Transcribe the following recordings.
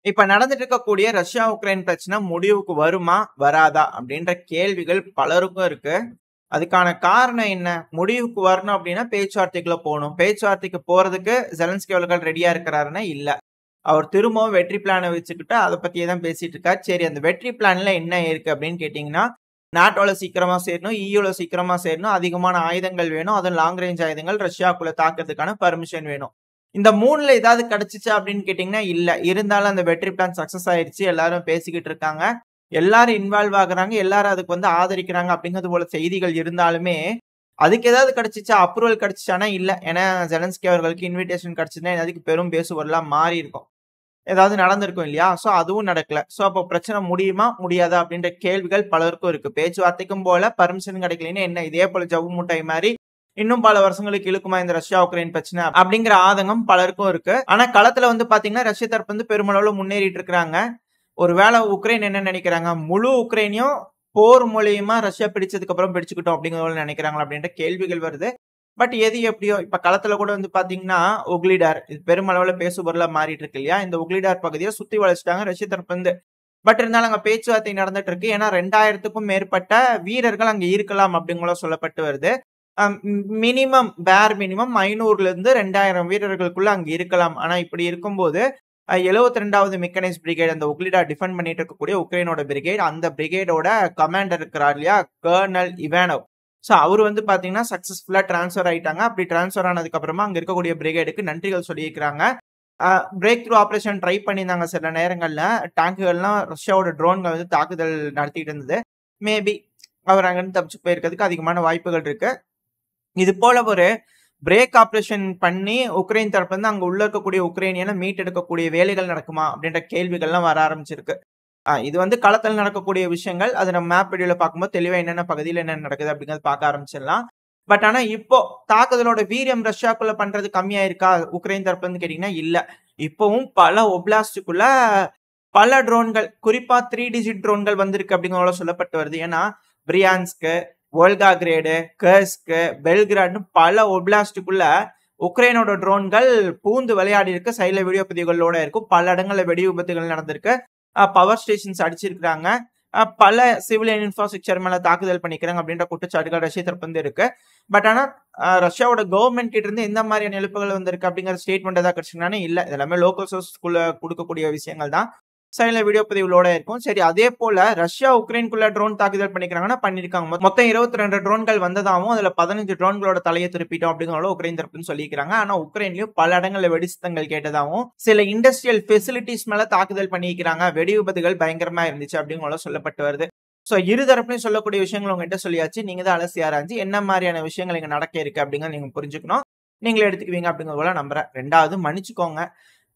இப்ப நடந்துட்டு இருக்கக்கூடிய ரஷ்யா உக்ரைன் பிரச்சனை முடிவுக்கு வருமா வராதா அப்படின்ற கேள்விகள் பலருக்கும் இருக்கு. அதுக்கான காரணம் என்ன? முடிவுக்கு வரணும் அப்படின்னா பேச்சுவார்த்தைக்குள்ள போகணும். பேச்சுவார்த்தைக்கு போறதுக்கு ஜெலன்ஸ்கி அவர்கள் ரெடியா இருக்கிறாருன்னா இல்ல. அவர் திரும்பவும் வெற்றி பிளானை வச்சுக்கிட்டு அதை பத்தியே தான் பேசிட்டு இருக்காரு. சரி, அந்த வெற்றி பிளான்ல என்ன இருக்கு அப்படின்னு கேட்டீங்கன்னா, நாட்டோல சீக்கிரமா சேரணும், ஈயூல சீக்கிரமா சேரணும், அதிகமான ஆயுதங்கள் வேணும், அதுவும் லாங் ரேஞ்ச் ஆயுதங்கள் ரஷ்யாக்குள்ள தாக்குறதுக்கான பர்மிஷன் வேணும். இந்த 3ல ஏதாவது கிடைச்சிச்சா அப்படின்னு கேட்டீங்கன்னா இல்ல. இருந்தாலும் அந்த வெற்றி பிளான் சக்சஸ் ஆயிருச்சு. எல்லாரும் பேசிக்கிட்டு இருக்காங்க. எல்லாரும் இன்வால்வ் ஆகுறாங்க. எல்லாரும் அதுக்கு வந்து ஆதரிக்கிறாங்க அப்படிங்கிறது போல செய்திகள் இருந்தாலுமே, அதுக்கு ஏதாவது கிடைச்சிச்சா? அப்ரூவல் கிடைச்சிச்சானா இல்ல. ஏன்னா ஜெலன்ஸ்கி அவர்களுக்கு இன்விடேஷன் கிடைச்சதுன்னா அதுக்கு பெரும் பேசுபொருளா மாறி இருக்கும். ஏதாவது நடந்திருக்கும் இல்லையா? சோ அதுவும் நடக்கல. சோ அப்போ பிரச்சனை முடியுமா? முடியாதா? அப்படின்ற கேள்விகள் பலருக்கும் இருக்கு. பேச்சுவார்த்தைக்கும் போல பர்மிஷன் கிடைக்கலன்னா என்ன இதே போல ஜவ்வு முட்டாய் மாதிரி இன்னும் பல வருஷங்களுக்கு இழுக்குமா இந்த ரஷ்யா உக்ரைன் பிரச்சனை அப்படிங்கிற ஆதங்கம் பலருக்கும் இருக்கு. ஆனா களத்துல வந்து பாத்தீங்கன்னா ரஷ்ய தரப்பு வந்து பெருமளவுல முன்னேறிட்டு இருக்காங்க. ஒருவேளை உக்ரைன் என்ன நினைக்கிறாங்க? முழு உக்ரைனையும் போர் மூலியமா ரஷ்யா பிடிச்சதுக்கு அப்புறம் பிடிச்சுக்கிட்டோம் அப்படிங்கிறத நினைக்கிறாங்களா அப்படின்ற கேள்விகள் வருது. பட் எது எப்படியோ இப்ப களத்துல கூட வந்து பாத்தீங்கன்னா உக்லிடார் இது பெருமளவுல பேசுபொருளா மாறிட்டு இருக்கு இல்லையா? இந்த உக்லிடார் பகுதியை சுத்தி வளைச்சிட்டாங்க ரஷ்ய தரப்பு வந்து. பட் இருந்தாலும் அங்க பேச்சுவார்த்தை நடந்துட்டு இருக்கு. ஏன்னா 2000க்கும் மேற்பட்ட வீரர்கள் அங்க இருக்கலாம் அப்படிங்கிற சொல்லப்பட்டு வருது. மினிமம் பேர் மினிமம் 500ல இருந்து 2000 வீரர்களுக்குள்ள அங்க இருக்கலாம். ஆனா இப்படி இருக்கும்போது 72வது மெக்கனைஸ் பிரிகேட் அந்த உக்லிடா டிஃபெண்ட் பண்ணிட்டு இருக்கக்கூடிய உக்ரைனோட பிரிகேட், அந்த பிரிகேடோட கமாண்டர் இருக்கிறார் இல்லையா கர்னல் இவானோவ். சோ அவர் வந்து பாத்தீங்கன்னா சக்சஸ்ஃபுல்லா டிரான்ஸ்பர் ஆயிட்டாங்க. அப்படி டிரான்ஸ்பர் ஆனதுக்கு அப்புறமா அங்க இருக்கக்கூடிய பிரிகேடுக்கு நன்றிகள் சொல்லியிருக்கிறாங்க. பிரேக் த்ரூ ஆபரேஷன் ட்ரை பண்ணியிருந்தாங்க சில நேரங்கள்ல. டேங்குகள்லாம் ரஷ்யாவோட ட்ரோன்கள் வந்து தாக்குதல் நடத்திட்டு இருந்தது. மேபி அவர் அங்கிருந்து தப்பிச்சு போயிருக்கிறதுக்கு அதிகமான வாய்ப்புகள் இருக்கு. இது போல ஒரு பிரேக் ஆபரேஷன் பண்ணி உக்ரைன் தரப்புல இருந்து அங்க உள்ள இருக்கக்கூடிய உக்ரைனியனை மீட்டெடுக்கக்கூடிய வேலைகள் நடக்குமா அப்படின்ற கேள்விகள்லாம் வர ஆரம்பிச்சிருக்கு. இது வந்து களத்தில் நடக்கக்கூடிய விஷயங்கள். அது நம்ம மேப் வீடியோல பார்க்கும்போது தெளிவா என்னென்ன பகுதியில் என்ன நடக்குது அப்படிங்கறத பார்க்க ஆரம்பிச்சிடலாம். பட் ஆனா இப்போ தாக்குதலோட வீரியம் ரஷ்யாக்குள்ள பண்றது கம்மியா இருக்கா உக்ரைன் தரப்புல இருந்து கேட்டீங்கன்னா இல்ல. இப்பவும் பல ஒப்லாஸ்டுக்குள்ள பல ட்ரோன்கள், குறிப்பா 3 டிஜிட் ட்ரோன்கள் வந்திருக்கு அப்படிங்கிற சொல்லப்பட்டு வருது. ஏன்னா பிரியான்ஸ்க்கு, வோல்காகிரேடு, கர்ஸ்க், பெல்கிராட்னு பல ஒப்லாஸ்டுக்குள்ள உக்ரைனோட ட்ரோன்கள் பூந்து விளையாடி இருக்கு. சைட்ல வீடியோ பதிவுகளோட இருக்கும். பல இடங்கள்ல வெடி விபத்துகள் நடந்திருக்கு. பவர் ஸ்டேஷன்ஸ் அடிச்சிருக்காங்க. பல சிவிலியன் இன்ஃப்ராஸ்ட்ரக்சர் மேல தாக்குதல் பண்ணிக்கிறாங்க அப்படின்ற குற்றச்சாட்டுகள் ரஷ்யா தரப்பு வந்து இருக்கு. பட் ஆனா ரஷ்யாவோட கவர்மெண்ட் கிட்ட இருந்து எந்த மாதிரியான எழுப்புகள் வந்திருக்கு அப்படிங்கிற ஸ்டேட்மெண்ட் ஏதாவது கிடைச்சிங்கன்னா இல்ல. இதெல்லாமே லோக்கல் சோர்ஸ்க்குள்ள கொடுக்கக்கூடிய விஷயங்கள் தான். சைட்ல வீடியோ பதிவுகளோட இருக்கும். சரி, அதே போல ரஷ்யா உக்ரைனுக்குள்ள ட்ரோன் தாக்குதல் பண்ணிக்கிறாங்கன்னா பண்ணிருக்காங்க. மொத்தம் 22 ட்ரோன்கள் வந்ததாகவும் அதுல 15 ட்ரோன்களோட தலையை திருப்பிட்டோம் அப்படிங்கிற உக்ரைன் தரப்புன்னு சொல்லிக்கிறாங்க. ஆனா உக்ரைன்லயும் பல இடங்கள்ல வெடிசத்தங்கள் கேட்டதாகவும் சில இண்டஸ்ட்ரியல் ஃபெசிலிட்டிஸ் மேல தாக்குதல் பண்ணிக்கிறாங்க. வெடி விபத்துகள் பயங்கரமா இருந்துச்சு அப்படிங்கிற சொல்லப்பட்டு வருது. சோ இருதரப்புலையும் சொல்லக்கூடிய விஷயங்கள் உங்ககிட்ட சொல்லியாச்சு. நீங்க தான் அலசி ஆராய்ஞ்சு என்ன மாதிரியான விஷயங்கள் இங்க நடக்க இருக்கு அப்படிங்கிறத நீங்க புரிஞ்சுக்கணும். நீங்களே எடுத்துக்குவீங்க அப்படிங்கிறது போல நம்புறேன். 2வது மன்னிச்சுக்கோங்க,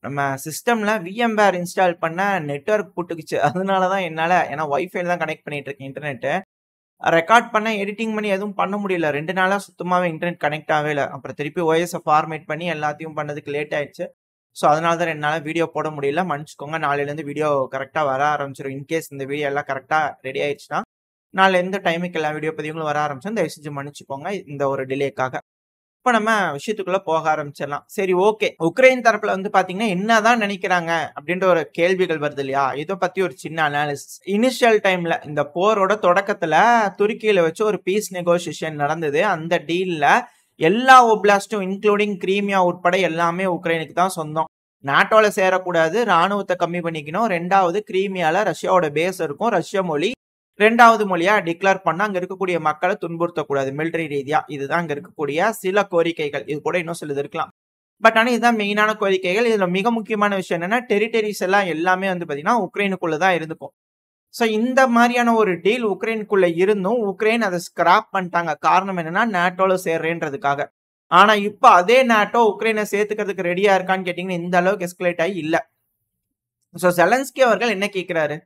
நம்ம சிஸ்டம்ல VMware இன்ஸ்டால் பண்ண நெட்வொர்க் புட்டுக்குச்சு. அதனாலதான் என்னால, ஏன்னா வைஃபை தான் கனெக்ட் பண்ணிட்டு இருக்கேன் இன்டர்நெட். ரெக்கார்ட் பண்ண எடிட்டிங் பண்ணி எதுவும் பண்ண முடியல. 2 நாளா சுத்தமாவே இன்டர்நெட் கனெக்ட் ஆகவே இல்லை. அப்புறம் திருப்பி OS ஃபார்மேட் பண்ணி எல்லாத்தையும் பண்ணதுக்கு லேட் ஆயிடுச்சு. ஸோ அதனால தான் 2 நாளா வீடியோ போட முடியல. மன்னிச்சுக்கோங்க. நாளையிலேருந்து வீடியோ கரெக்டாக வர ஆரம்பிச்சிடும். இன்கேஸ் இந்த வீடியோ எல்லாம் கரெக்டாக ரெடி ஆயிடுச்சுன்னா நாளையிலேருந்து டைமுக்கு எல்லா வீடியோ பதிவுகளும் வர ஆரம்பிச்சோம். தயவு செஞ்சு மன்னிச்சுக்கோங்க இந்த ஒரு டிலேக்காக. இப்ப நம்ம விஷயத்துக்குள்ள போக ஆரம்பிச்சிடலாம். சரி, ஓகே. உக்ரைன் தரப்புல வந்து பாத்தீங்கன்னா என்னதான் நினைக்கிறாங்க அப்படின்ற ஒரு கேள்விகள் வருது இல்லையா? இதை பத்தி ஒரு சின்ன அனாலிசிஸ். இனிஷியல் டைம்ல இந்த போரோட தொடக்கத்துல துருக்கியில வச்சு ஒரு பீஸ் நெகோசியேஷன் நடந்தது. அந்த டீல்ல எல்லா ஒப்லாஸ்டும் இன்க்ளூடிங் கிரீமியா உட்பட எல்லாமே உக்ரைனுக்கு தான் சொந்தம். நாட்டோல சேரக்கூடாது, ராணுவத்தை கம்மி பண்ணிக்கணும். 2வது கிரீமியால ரஷ்யாவோட பேஸ் இருக்கும். ரஷ்ய மொழி 2வது மொழியா டிக்ளேர் பண்ண அங்க இருக்கக்கூடிய மக்களை துன்புறுத்தக்கூடாது மிலிட்டரி ரீதியா. இதுதான் அங்க இருக்கக்கூடிய சில கோரிக்கைகள். இது கூட இன்னும் சிலது இருக்கலாம். பட் ஆனா இதுதான் மெயினான கோரிக்கைகள். இதுல மிக முக்கியமான விஷயம் என்னன்னா டெரிட்டரிஸ் எல்லாம் எல்லாமே வந்து பாத்தீங்கன்னா உக்ரைனுக்குள்ளதான் இருந்துக்கும். சோ இந்த மாதிரியான ஒரு டீல் உக்ரைனுக்குள்ள இருந்தும் உக்ரைன் அதை ஸ்கிராப் பண்ணிட்டாங்க. காரணம் என்னன்னா நாட்டோல சேர்றேன்றதுக்காக. ஆனா இப்ப அதே நாட்டோ உக்ரைனை சேர்த்துக்கிறதுக்கு ரெடியா இருக்கான்னு கேட்டீங்கன்னா இந்த அளவுக்கு எஸ்கலேட் ஆகி இல்ல. சோ ஜெலன்ஸ்கி அவர்கள் என்ன கேட்கிறாரு?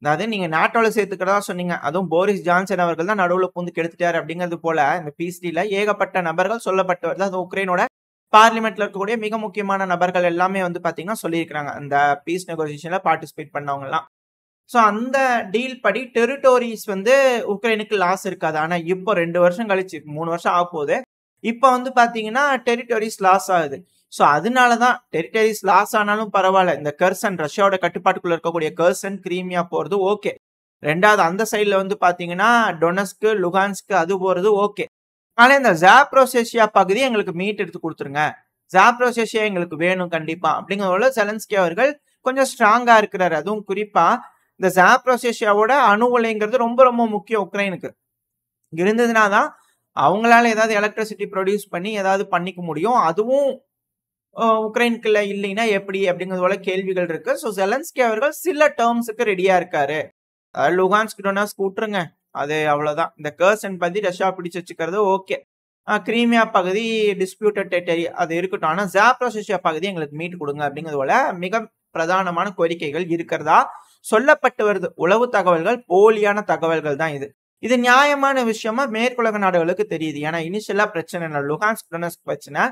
அதாவது நீங்க நாட்டோல சேர்த்துக்கிறதா சொன்னீங்க. அதுவும் போரிஸ் ஜான்சன் அவர்கள் தான் நடுவுல பூந்து கெடுத்துட்டாரு அப்படிங்கிறது போல இந்த பீஸ் டீல்ல ஏகப்பட்ட நபர்கள் சொல்லப்பட்டு வருது. அது உக்ரைனோட பார்லிமெண்ட்ல இருக்கக்கூடிய மிக முக்கியமான நபர்கள் எல்லாமே வந்து பாத்தீங்கன்னா சொல்லியிருக்காங்க. அந்த பீஸ் நெகோசியேஷன்ல பார்ட்டிசிபேட் பண்ணவங்க எல்லாம். சோ அந்த டீல் படி டெரிட்டோரிஸ் வந்து உக்ரைனுக்கு லாஸ் இருக்காது. ஆனா இப்போ 2 வருஷம் கழிச்சு 3 வருஷம் ஆக போகுது. இப்ப வந்து பாத்தீங்கன்னா டெரிட்டோரிஸ் லாஸ் ஆகுது. சோ அதனாலதான் டெரிட்டரிஸ் லாஸ் ஆனாலும் பரவாயில்ல, இந்த கெர்சன் ரஷ்யாவோட கட்டுப்பாட்டுக்குள்ள இருக்கக்கூடிய கெர்சன் கிரீமியா போறது ஓகே. ரெண்டாவது அந்த சைடுல வந்து பாத்தீங்கன்னா டொனஸ்க் லுகான்ஸ்க் அது போறது ஓகே. ஆனா இந்த ஜாப்ரோசேஷியா பகுதி எங்களுக்கு மீட் எடுத்து கொடுத்துருங்க, ஜாப்ரோசேஷியா எங்களுக்கு வேணும் கண்டிப்பா அப்படிங்கிறத செலன்ஸ்கி அவர்கள் கொஞ்சம் ஸ்ட்ராங்கா இருக்கிறாரு. அதுவும் குறிப்பா இந்த ஜாப்ரோசேஷியாவோட அணு உலைங்கிறது ரொம்ப ரொம்ப முக்கியம் உக்ரைனுக்கு. இருந்ததுனா தான் அவங்களால ஏதாவது எலக்ட்ரிசிட்டி ப்ரொடியூஸ் பண்ணி ஏதாவது பண்ணிக்க முடியும். அதுவும் உக்ரைனுக்குள்ள இல்லைன்னா எப்படி அப்படிங்கிறது போல கேள்விகள் இருக்கு. ஸோ செலன்ஸ்கி அவர்கள் சில டேர்ம்ஸுக்கு ரெடியா இருக்காரு. லுகான்ஸ்க் டொனஸ்க் விட்டுருங்க, அது அவ்வளவுதான். இந்த கெர்சன் பத்தி ரஷ்யா பிடிச்சு வச்சுக்கிறது ஓகே. கிரீமியா பகுதி டிஸ்பியூட்டட் டெரிட்டரி அது இருக்கட்டும், ஆனா ஜாப்ரோசேஷியா பகுதி எங்களுக்கு மீட் கொடுங்க அப்படிங்கிறது போல மிக பிரதானமான கோரிக்கைகள் இருக்கிறதா சொல்லப்பட்டு வருது. உளவு தகவல்கள் போலியான தகவல்கள் தான் இது. இது நியாயமான விஷயமா மேற்குலக நாடுகளுக்கு தெரியுது. ஏன்னா இனிஷியலா பிரச்சனை இல்லை, லுகான்ஸ்க் டொனஸ்க் பிரச்சனை,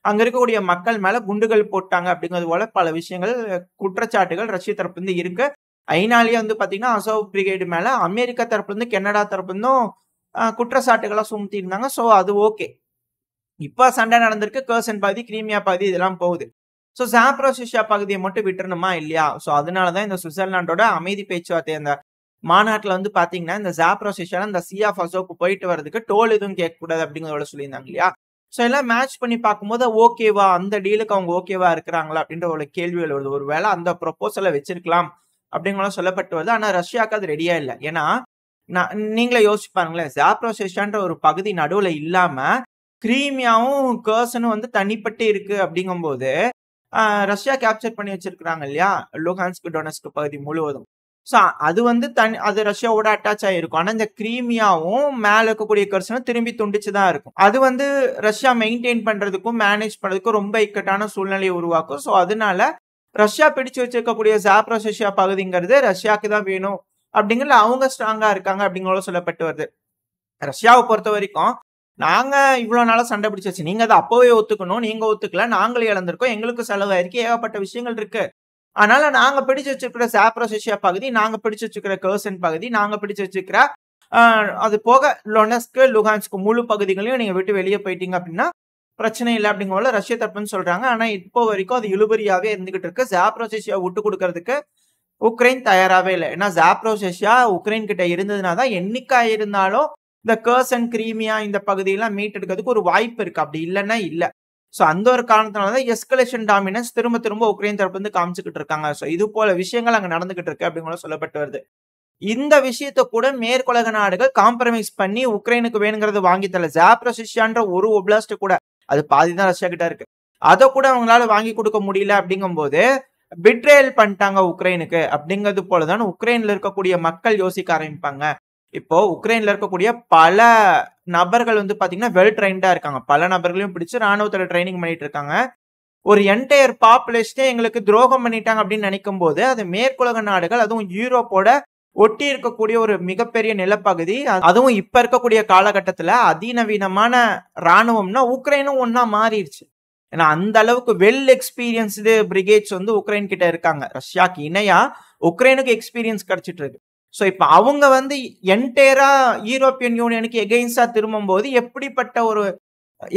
அங்க இருக்கக்கூடிய மக்கள் மேல குண்டுகள் போட்டாங்க அப்படிங்கிறது போல பல விஷயங்கள் குற்றச்சாட்டுகள் ரஷ்ய தரப்புல இருந்து இருக்கு. ஐநாலேயே வந்து பாத்தீங்கன்னா அசோவ் பிரிகேடு மேல அமெரிக்கா தரப்புல இருந்து கனடா தரப்புல இருந்தும் குற்றச்சாட்டுகளா சுமத்தி இருந்தாங்க. சோ அது ஓகே. இப்ப சண்டை நடந்திருக்கு, கெர்சன் பகுதி கிரீமியா பகுதி இதெல்லாம் போகுது. சோ ஜாப்ரோசியா பகுதியை மட்டும் விட்டுறணுமா இல்லையா? சோ அதனாலதான் இந்த சுவிட்சர்லாண்டோட அமைதி பேச்சுவார்த்தை அந்த மாநாட்டுல வந்து பாத்தீங்கன்னா இந்த ஜாப்ரோசியா இந்த சி ஆஃப் அசோக்கு போயிட்டு வர்றதுக்கு டோல் எதுவும் கேட்க கூடாது அப்படிங்கிறத சொல்லியிருந்தாங்க இல்லையா? சோ எல்லாம் மேட்ச் பண்ணி பார்க்கும்போது ஓகேவா, அந்த டீலுக்கு அவங்க ஓகேவா இருக்கிறாங்களா அப்படின்ற ஒரு கேள்விகள் வருது. ஒருவேளை அந்த ப்ரொபோசலை வச்சிருக்கலாம் அப்படிங்கிற சொல்லப்பட்டு வருது. ஆனா ரஷ்யாவுக்கு அது ரெடியா இல்லை. ஏன்னா நீங்களே யோசிச்சு பாருங்களேன், ஜாப்ரோசியான்ற ஒரு பகுதி நடுவுல இல்லாம கிரீமியாவும் கெர்சனும் வந்து தனிப்பட்டு இருக்கு அப்படிங்கும்போது ரஷ்யா கேப்சர் பண்ணி வச்சிருக்காங்க இல்லையா லுகான்ஸ்க் டொனஸ்க் பகுதி முழுவதும். சோ அது வந்து அது ரஷ்யாவோட அட்டாச் ஆயிருக்கும். ஆனா இந்த கிரீமியாவும் மேல இருக்கக்கூடிய கெர்சனும் திரும்பி துண்டிச்சுதான் இருக்கும். அது வந்து ரஷ்யா மெயின்டைன் பண்றதுக்கும் மேனேஜ் பண்றதுக்கும் ரொம்ப இக்கட்டான சூழ்நிலையை உருவாக்கும். சோ அதனால ரஷ்யா பிடிச்சு வச்சிருக்கக்கூடிய ஜாப்ரோசியா பகுதிங்கிறது ரஷ்யாவுக்கு தான் வேணும் அப்படிங்கறதுல அவங்க ஸ்ட்ராங்கா இருக்காங்க அப்படிங்கறத சொல்லப்பட்டு வருது. ரஷ்யாவை பொறுத்த வரைக்கும் நாங்க இவ்வளவு நாளா சண்டை பிடிச்சாச்சு, நீங்க அதை அப்பவே ஒத்துக்கணும், நீங்க ஒத்துக்கல, நாங்களே இழந்திருக்கோம், எங்களுக்கு செலவாயிருக்கு, ஏகப்பட்ட விஷயங்கள் இருக்கு. அதனால நாங்க பிடிச்சு வச்சிருக்கிற ஜாப்ரோசியா பகுதி, நாங்க பிடிச்சு வச்சுக்கிற கெர்சன் பகுதி, நாங்க பிடிச்சு வச்சுக்கிற அது போக டொனஸ்க் லுகான்ஸ்க் முழு பகுதிகளையும் நீங்க விட்டு வெளியே போயிட்டீங்க அப்படின்னா பிரச்சனை இல்லை அப்படிங்கிற ரஷ்ய தரப்புன்னு சொல்றாங்க. ஆனா இப்போ வரைக்கும் அது இழுபறியாவே இருந்துகிட்டு இருக்கு. ஜாப்ரோசியா விட்டு கொடுக்கறதுக்கு உக்ரைன் தயாராகவே இல்லை. ஏன்னா ஜாப்ரோசியா உக்ரைன் கிட்ட இருந்ததுனாதான் என்னைக்கா இருந்தாலும் இந்த கெர்சன் கிரீமியா இந்த பகுதியெல்லாம் மீட் எடுக்கிறதுக்கு ஒரு வாய்ப்பு இருக்கு. அப்படி இல்லைன்னா இல்ல. சோ அந்த ஒரு காரணத்தினாலதான் எஸ்கலேஷன் டாமினன்ஸ் திரும்ப திரும்ப உக்ரைன் தரப்பு வந்து காமிச்சுக்கிட்டு இருக்காங்க. சோ இது போல விஷயங்கள் அங்க நடந்துகிட்டு இருக்கு அப்படிங்கிற சொல்லப்பட்டு வருது. இந்த விஷயத்த கூட மேற்குலக நாடுகள் காம்ப்ரமைஸ் பண்ணி உக்ரைனுக்கு வேணுங்கிறது வாங்கி தரல. ஜாப்ரோசியான்ற ஒரு ஒப்லாஸ்ட் கூட அது பாதிதான் ரஷ்யா கிட்ட இருக்கு, அதை கூட அவங்களால வாங்கி கொடுக்க முடியல. அப்படிங்கும்போது பிட்ரேல் பண்ணிட்டாங்க உக்ரைனுக்கு அப்படிங்கிறது போலதான் உக்ரைன்ல இருக்கக்கூடிய மக்கள் யோசிக்க ஆரம்பிப்பாங்க. இப்போ உக்ரைன்ல இருக்கக்கூடிய பல நபர்கள் வந்து பாத்தீங்கன்னா வெல் ட்ரைன்டா இருக்காங்க. பல நபர்களையும் பிடிச்சு ராணுவத்துல ட்ரைனிங் பண்ணிட்டு இருக்காங்க. ஒரு என்டையர் பாப்புலேஷனே எங்களுக்கு துரோகம் பண்ணிட்டாங்க அப்படின்னு நினைக்கும் போது அது மேற்குலக நாடுகள், அதுவும் யூரோப்போட ஒட்டி இருக்கக்கூடிய ஒரு மிகப்பெரிய நிலப்பகுதி, அதுவும் இப்ப இருக்கக்கூடிய காலகட்டத்துல அதிநவீனமான ராணுவம்னா உக்ரைனும் ஒன்னா மாறிடுச்சு. ஏன்னா அந்த அளவுக்கு வெல் எக்ஸ்பீரியன்ஸ்டு பிரிகேட்ஸ் வந்து உக்ரைன் கிட்ட இருக்காங்க. ரஷ்யாக்கு இணையா உக்ரைனுக்கு எக்ஸ்பீரியன்ஸ் கிடைச்சிட்டு இருக்கு. சோ இப்ப அவங்க வந்து என்டையரா யூரோப்பியன் யூனியனுக்கு எகெயின்ஸ்டா திரும்பும் போது எப்படிப்பட்ட ஒரு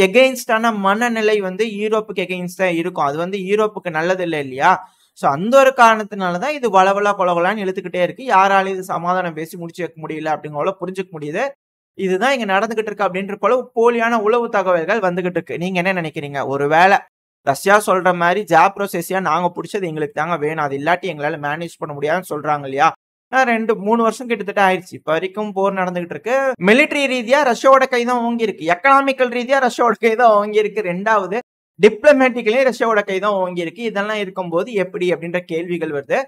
எகெயின்ஸ்டான மனநிலை வந்து யூரோப்புக்கு எகெயின்ஸ்டா இருக்கும். அது வந்து யூரோப்புக்கு நல்லது இல்லை இல்லையா? சோ அந்த ஒரு காரணத்தினாலதான் இது வளவலா கொலவலான்னு இழுத்துக்கிட்டே இருக்கு. யாராலையும் இது சமாதானம் பேசி முடிச்சு வைக்க முடியல அப்படிங்கிற புரிஞ்சுக்க முடியுது. இதுதான் இங்க நடந்துகிட்டு இருக்கு அப்படின்ற போல போலியான உளவு தகவல்கள் வந்துகிட்டு இருக்கு. நீங்க என்ன நினைக்கிறீங்க? ஒருவேளை ரஷ்யா சொல்ற மாதிரி ஜாப்ரோசியா நாங்க பிடிச்சது எங்களுக்கு தாங்க வேணும், அது இல்லாட்டி எங்களால மேனேஜ் பண்ண முடியாதுன்னு சொல்றாங்க இல்லையா? 2-3 வருஷம் கிட்டத்தட்ட ஆயிடுச்சு. இப்ப வரைக்கும் போர் நடந்துகிட்டு இருக்கு. மிலிட்டரி ரீதியா ரஷ்யாவோட கைதான் ஓங்கி இருக்கு, எக்கனாமிக்கல் ரீதியா ரஷ்யாவோட கைதான் ஓங்கி இருக்கு, ரெண்டாவது டிப்ளமேட்டிக்கலி ரஷ்யாவோட கைதான் ஓங்கி இருக்கு. இதெல்லாம் இருக்கும்போது எப்படி அப்படின்ற கேள்விகள் வருது.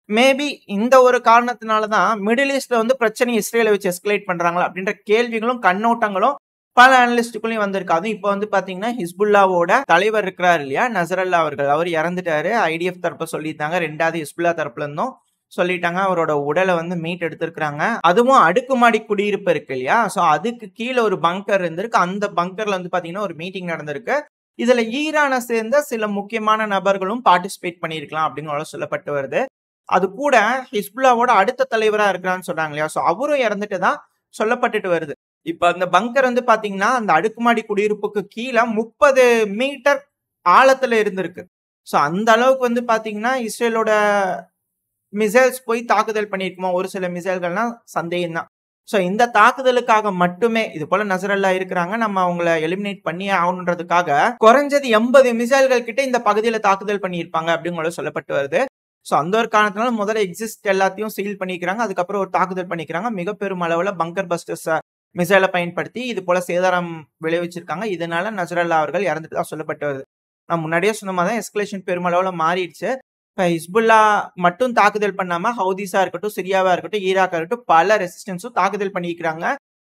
மேபி இந்த ஒரு காரணத்தினாலதான் மிடில் ஈஸ்ட்ல வந்து பிரச்சனை இஸ்ரேலை வச்சு எஸ்கலேட் பண்றாங்களா அப்படின்ற கேள்விகளும் கண்ணோட்டங்களும் பல அனலிஸ்டுக்குள்ளயும் வந்திருக்கு. அதுவும் இப்ப வந்து பாத்தீங்கன்னா ஹிஸ்புல்லாவோட தலைவர் இருக்கிறார் இல்லையா நசரல்லா அவர்கள், அவர் இறந்துட்டாரு. ஐடிஎஃப் தரப்ப சொல்லிட்டாங்க, ரெண்டாவது ஹிஸ்புல்லா தரப்புல இருந்தும் சொல்லிட்டாங்க அவரோட உடலை வந்து மீட் எடுத்திருக்கிறாங்க. அதுவும் அடுக்குமாடி குடியிருப்பு இருக்கு இல்லையா? சோ அதுக்கு கீழே ஒரு பங்கர் இருந்திருக்கு. அந்த பங்கர்ல வந்து பாத்தீங்கன்னா ஒரு மீட்டிங் நடந்திருக்கு. இதுல ஈரானை சேர்ந்த சில முக்கியமான நபர்களும் பார்ட்டிசிபேட் பண்ணிருக்கலாம் அப்படின்னு சொல்லப்பட்டு வருது. அது கூட ஹிஸ்புல்லாவோட அடுத்த தலைவரா இருக்கிறான்னு சொன்னாங்க இல்லையா? சோ அவரும் இறந்துட்டு தான் சொல்லப்பட்டுட்டு வருது. இப்ப அந்த பங்கர் வந்து பாத்தீங்கன்னா அந்த அடுக்குமாடி குடியிருப்புக்கு கீழே 30 மீட்டர் ஆழத்துல இருந்திருக்கு. சோ அந்த அளவுக்கு வந்து பாத்தீங்கன்னா, இஸ்ரேலோட மிசைல்ஸ் போய் தாக்குதல் பண்ணியிருக்குமா? ஒரு சில மிசைல்கள்லாம் சந்தேகம் தான். சோ இந்த தாக்குதலுக்காக மட்டுமே இது போல நசரல்லா இருக்கிறாங்க. நம்ம அவங்கள எலிமினேட் பண்ணியே ஆகணுன்றதுக்காக குறைஞ்சது 80 மிசைல்கள் கிட்ட இந்த பகுதியில தாக்குதல் பண்ணியிருப்பாங்க அப்படிங்கிற சொல்லப்பட்டு வருது. சோ அந்த ஒரு காரணத்தினால முதல்ல எக்ஸிஸ்ட் எல்லாத்தையும் சீல் பண்ணிக்கிறாங்க. அதுக்கப்புறம் ஒரு தாக்குதல் பண்ணிக்கிறாங்க. மிக பெரும் அளவுல பங்கர் பஸ்டர்ஸ் மிசைலை பயன்படுத்தி இது போல சேதாரம் விளைவிச்சிருக்காங்க. இதனால நசரல்லா அவர்கள் இறந்துட்டு தான் சொல்லப்பட்டு வருது. நான் முன்னாடியே சொன்ன மாதிரி தான் எஸ்கலேஷன் பெருமளவுல மாறிடுச்சு. இப்ப ஹிஸ்புல்லா மட்டும் தாக்குதல் பண்ணாம ஹவுதிஸா இருக்கட்டும், சிரியாவா இருக்கட்டும், ஈராக்கா இருக்கட்டும் பல ரெசிஸ்டன்ஸும் தாக்குதல் பண்ணிக்கிறாங்க.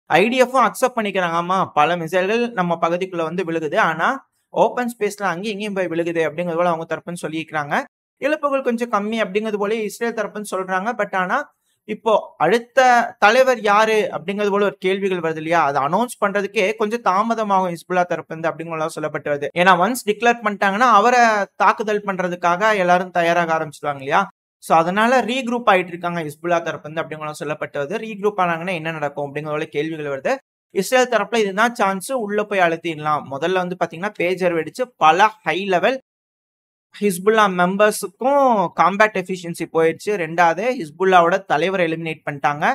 ஐடிஎஃப்பும் அக்செப்ட் பண்ணிக்கிறாங்க. ஆமா, பல மிசைல்கள் நம்ம பகுதிக்குள்ள வந்து விழுகுது. ஆனா ஓப்பன் ஸ்பேஸ்ல அங்கேயும் இங்கேயும் போய் விழுகுது அப்படிங்கிறது போல அவங்க தரப்புன்னு சொல்லியிருக்கிறாங்க. இழப்புகள் கொஞ்சம் கம்மி அப்படிங்கிறது போல இஸ்ரேல் தரப்புன்னு சொல்றாங்க. பட் ஆனா இப்போ அடுத்த தலைவர் யாரு அப்படிங்கிறது போல ஒரு கேள்விகள் வருது இல்லையா? அதை அனௌன்ஸ் பண்றதுக்கே கொஞ்சம் தாமதமாகும் ஹிஸ்புல்லா தரப்பு இருந்து அப்படிங்கிறதெல்லாம் சொல்லப்பட்டு வருது. ஏன்னா ஒன்ஸ் டிக்ளேர் பண்ணிட்டாங்கன்னா அவரை தாக்குதல் பண்றதுக்காக எல்லாரும் தயாராக ஆரம்பிச்சிருவாங்க இல்லையா? சோ அதனால ரீக்ரூப் ஆயிட்டு இருக்காங்க ஹிஸ்புல்லா தரப்பு இருந்து அப்படிங்கிறதெல்லாம் சொல்லப்பட்டு வருது. ரீக்ரூப் ஆனாங்கன்னா என்ன நடக்கும் அப்படிங்கிற போல கேள்விகள் வருது. இஸ்ரேல் தரப்புல இதுதான் சான்ஸ், உள்ள போய் அழுத்திடலாம். முதல்ல வந்து பாத்தீங்கன்னா பேஜர் வெடிச்சு பல ஹை லெவல் ஹிஸ்புல்லா மெம்பர்ஸுக்கும் காம்பேட் எஃபிஷியன்சி போயிடுச்சு. 2வது ஹிஸ்புல்லாவோட தலைவரை எலிமினேட் பண்ணிட்டாங்க.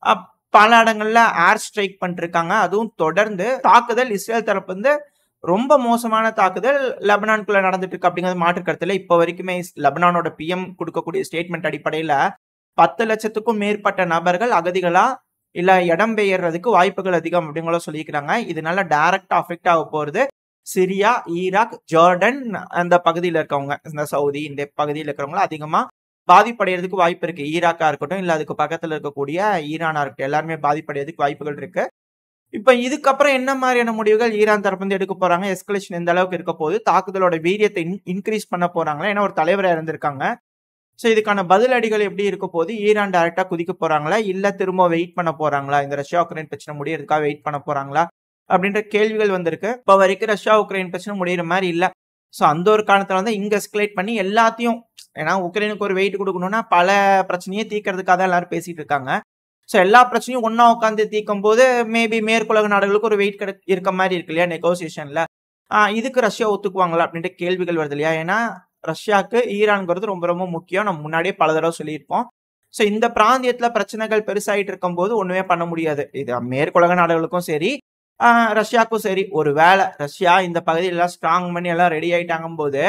அப் பல இடங்கள்ல ஏர் ஸ்ட்ரைக் பண்ணிருக்காங்க. அதுவும் தொடர்ந்து தாக்குதல் இஸ்ரேல் தரப்பு வந்து ரொம்ப மோசமான தாக்குதல் லெபனானுக்குள்ள நடந்துட்டு இருக்கு அப்படிங்கிறது மாற்று கருத்துல. இப்ப வரைக்குமே லெபனானோட பிஎம் கொடுக்கக்கூடிய ஸ்டேட்மெண்ட் அடிப்படையில 10 லட்சத்துக்கும் மேற்பட்ட நபர்கள் அகதிகளா இல்ல இடம்பெயர்றதுக்கு வாய்ப்புகள் அதிகம் அப்படிங்கிற சொல்லிக்கிறாங்க. இதனால டைரக்டா அஃபெக்ட் ஆக போறது சிரியா, ஈராக், ஜார்டன் அந்த பகுதியில இருக்கவங்க, இந்த சவுதி இந்த பகுதியில இருக்கிறவங்க அதிகமா பாதிப்படைறதுக்கு வாய்ப்பு இருக்கு. ஈராக்கா இருக்கட்டும் இல்ல அதுக்கு பக்கத்துல இருக்கக்கூடிய ஈரானா இருக்கட்டும், எல்லாருமே பாதிப்படைறதுக்கு வாய்ப்புகள் இருக்கு. இப்ப இதுக்கப்புறம் என்ன மாதிரியான முடிவுகள் ஈரான் தரப்பு வந்து எடுக்க போறாங்க? எஸ்கலேஷன் எந்த அளவுக்கு இருக்க போகுது? தாக்குதலோட வீரியத்தை இன்க்ரீஸ் பண்ண போறாங்களா? ஏன்னா ஒரு தலைவரா இருந்திருக்காங்க. சோ இதுக்கான பதிலடிகள் எப்படி இருக்க போகுது? ஈரான் டைரக்டா குதிக்க போறாங்களா? இல்ல திரும்ப வெயிட் பண்ண போறாங்களா? இந்த ரஷ்யா உக்ரைன் பிரச்சனை முடியறதுக்காக வெயிட் பண்ண போறாங்களா? அப்படின்ற கேள்விகள் வந்திருக்கு. இப்ப வரைக்கும் ரஷ்யா உக்ரைன் பிரச்சனை முடியிற மாதிரி இல்ல. சோ அந்த ஒரு காரணத்துல வந்து இங்க எஸ்கலேட் பண்ணி எல்லாத்தையும், ஏன்னா உக்ரைனுக்கு ஒரு வெயிட் கொடுக்கணும்னா பல பிரச்சனையை தீர்க்கறதுக்காக தான் எல்லாரும் பேசிட்டு இருக்காங்க. சோ எல்லா பிரச்சனையும் ஒன்னா உட்காந்து தீர்க்கும் போது மேபி மேற்குலக நாடுகளுக்கு ஒரு வெயிட் இருக்க மாதிரி இருக்கு இல்லையா நெகோசியேஷன்ல. இதுக்கு ரஷ்யா ஒத்துக்குவாங்களா அப்படின்ற கேள்விகள் வருது இல்லையா? ஏன்னா ரஷ்யாவுக்கு ஈரான்ங்கிறது ரொம்ப ரொம்ப முக்கியம். நம்ம முன்னாடியே பல தடவை சொல்லியிருப்போம். சோ இந்த பிராந்தியத்துல பிரச்சனைகள் பெருசாயிட்டு இருக்கும் போது ஒண்ணுமே பண்ண முடியாது. இது மேற்குலக நாடுகளுக்கும் சரி, ரஷ்யாவுக்கும் சரி. ஒரு வேளை ரஷ்யா இந்த பகுதியில ஸ்ட்ராங் பண்ணி எல்லாம் ரெடி ஆயிட்டாங்கும் போது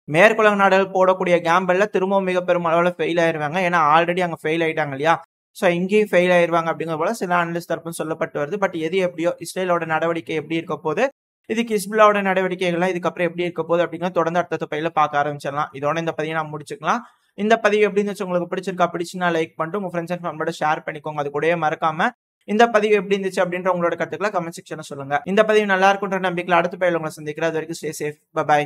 மேற்குலக நாடுகள் போடக்கூடிய கேம்பல்ல திரும்பவும் மிக பெரும் அளவுல ஃபெயில் ஆயிருவாங்க. ஏன்னா ஆல்ரெடி அங்க ஃபெயில் ஆயிட்டாங்க இல்லையா? சோ இங்கேயும் ஃபெயில் ஆயிருவாங்க அப்படிங்கிற போல சில அனலிஸ்ட் தரப்புன்னு சொல்லப்பட்டு வருது. பட் எது எப்படியோ இஸ்ரேலோட நடவடிக்கை எப்படி இருக்க போது, இதுக்கு ஹிஸ்புல்லாவோட நடவடிக்கைகள்லாம் இதுக்கப்புறம் எப்படி இருக்க போகுது அப்படிங்கிறது தொடர்ந்து அடுத்த பையில பார்க்க ஆரம்பிச்சிடலாம். இதோட இந்த பதிவை நான் முடிச்சுக்கலாம். இந்த பதிவு எப்படி இருந்துச்சு, உங்களுக்கு பிடிச்சிருக்கா? பிடிச்சுன்னா லைக் பண்ணிட்டு உங்க ஃப்ரெண்ட்ஸ் அண்ட் ஃபேமிலியோட ஷேர் பண்ணிக்கோங்க. அது கூடயே மறக்காம இந்த பதிவு எப்படி இருந்துச்சு அப்படின்ற உங்களோட கருத்துக்களை கமெண்ட் செக்ஷன்ல சொல்லுங்க. இந்த பதிவு நல்லா இருக்குன்ற நம்பிக்கையில அடுத்த பையில உங்களை சந்திக்கிறேன். அது வரைக்கும் ஸ்டே சேஃப். பை.